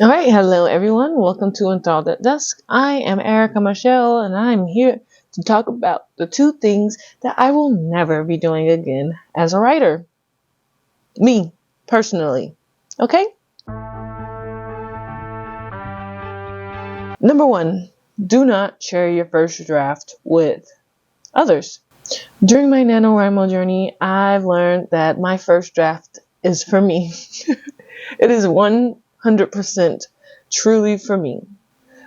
All right, hello everyone. Welcome to Enthralled at Dusk. I am Erica Michelle, and I'm here to talk about the two things that I will never be doing again as a writer. Me, personally. Okay? Number one, do not share your first draft with others. During my NaNoWriMo journey, I've learned that my first draft is for me. It is 100% truly for me.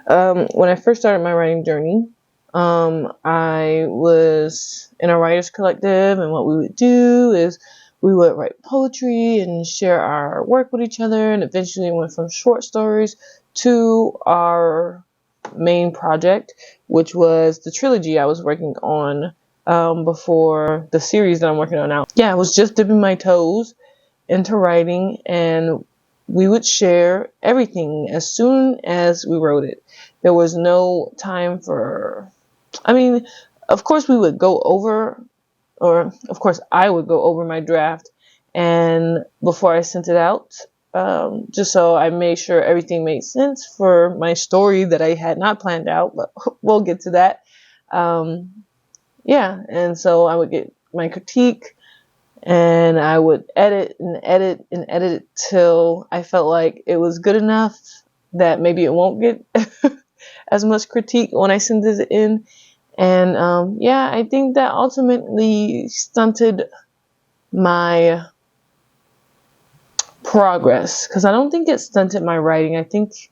When I first started my writing journey, I was in a writers collective, and what we would do is we would write poetry and share our work with each other, and eventually went from short stories to our main project, which was the trilogy I was working on before the series that I'm working on now. Yeah, I was just dipping my toes into writing, and we would share everything as soon as we wrote it. There was no time for, of course we would go over, or of course I would go over my draft and before I sent it out, just so I made sure everything made sense for my story that I had not planned out, but we'll get to that. Yeah, and so I would get my critique, and I would edit and edit and edit it till I felt like it was good enough that maybe it won't get as much critique when I send it in. And yeah, I think that ultimately stunted my progress, because I don't think it stunted my writing. I think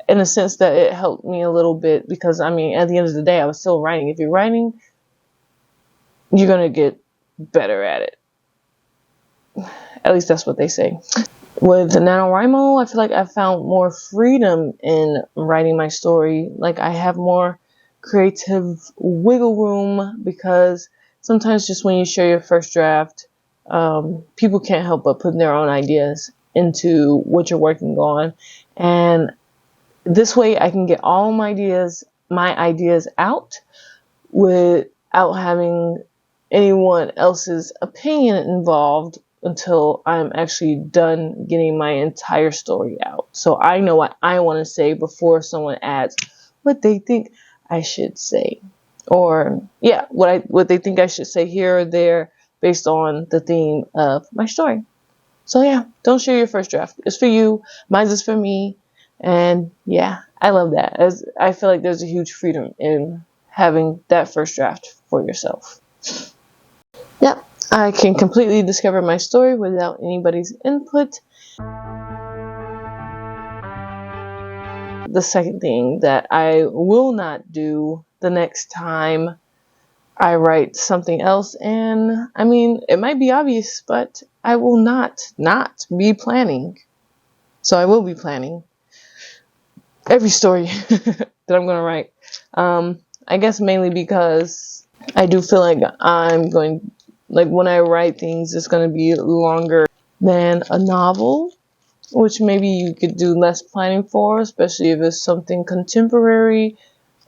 in a sense that it helped me a little bit, because at the end of the day I was still writing. If you're writing, you're going to get better at it. At least that's what they say. With NaNoWriMo, I feel like I found more freedom in writing my story. Like, I have more creative wiggle room, because sometimes just when you share your first draft, people can't help but put their own ideas into what you're working on. And this way I can get all my ideas out without having anyone else's opinion involved until I'm actually done getting my entire story out. So I know what I want to say before someone adds what they think I should say. Or, yeah, what they think I should say here or there based on the theme of my story. So yeah, don't share your first draft. It's for you. Mine is for me. And yeah, I love that. As I feel like there's a huge freedom in having that first draft for yourself. Yep. I can completely discover my story without anybody's input. The second thing that I will not do the next time I write something else, and it might be obvious, but I will not be planning. So I will be planning every story that I'm going to write. I guess mainly because I do feel like when I write things, it's going to be longer than a novel, which maybe you could do less planning for, especially if it's something contemporary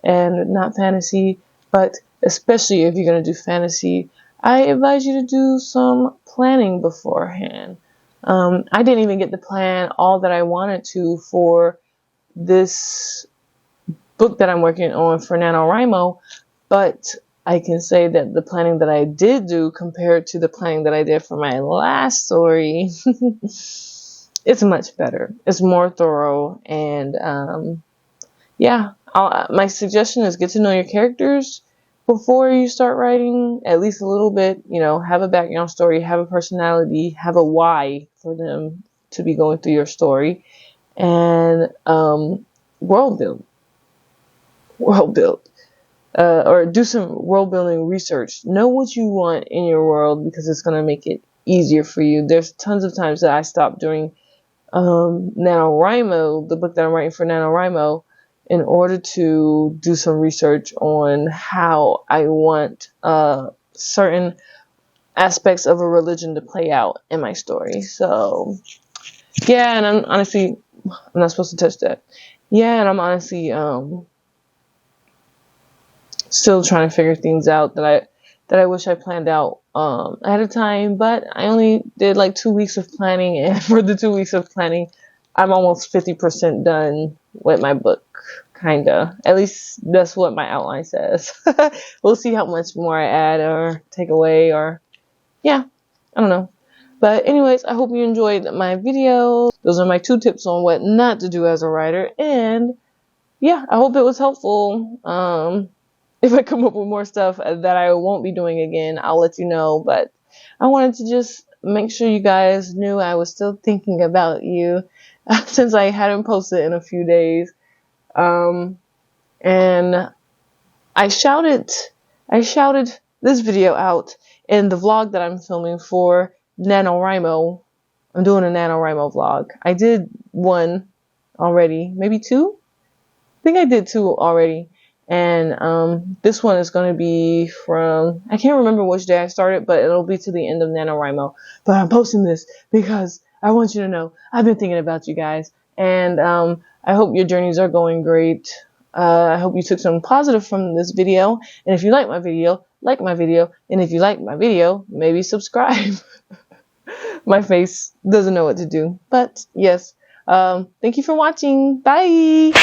and not fantasy. But especially if you're going to do fantasy, I advise you to do some planning beforehand. I didn't even get to plan all that I wanted to for this book that I'm working on for NaNoWriMo, but I can say that the planning that I did do compared to the planning that I did for my last story, it's much better. It's more thorough, and yeah, my suggestion is get to know your characters before you start writing, at least a little bit. Have a background story, have a personality, have a why for them to be going through your story, and world build. Or do some world building research. Know what you want in your world, because it's going to make it easier for you. There's tons of times that I stopped doing NaNoWriMo, the book that I'm writing for NaNoWriMo, in order to do some research on how I want certain aspects of a religion to play out in my story. So, yeah, and I'm not supposed to touch that. Yeah, and I'm honestly still trying to figure things out that I wish I planned out ahead of time, but I only did like 2 weeks of planning, and for the 2 weeks of planning, I'm almost 50% done with my book, kinda. At least that's what my outline says. We'll see how much more I add or take away, or yeah, I don't know. But anyways, I hope you enjoyed my video. Those are my 2 tips on what not to do as a writer, and yeah, I hope it was helpful. If I come up with more stuff that I won't be doing again, I'll let you know. But I wanted to just make sure you guys knew I was still thinking about you since I hadn't posted in a few days. And I shouted this video out in the vlog that I'm filming for NaNoWriMo. I'm doing a NaNoWriMo vlog. I did one already, maybe 2. I think I did 2 already. And this one is going to be from, I can't remember which day I started, but it'll be to the end of NaNoWriMo. But I'm posting this because I want you to know I've been thinking about you guys. And I hope your journeys are going great. I hope you took some positive from this video. And if you like my video, like my video. And if you like my video, maybe subscribe. My face doesn't know what to do. But yes, thank you for watching. Bye.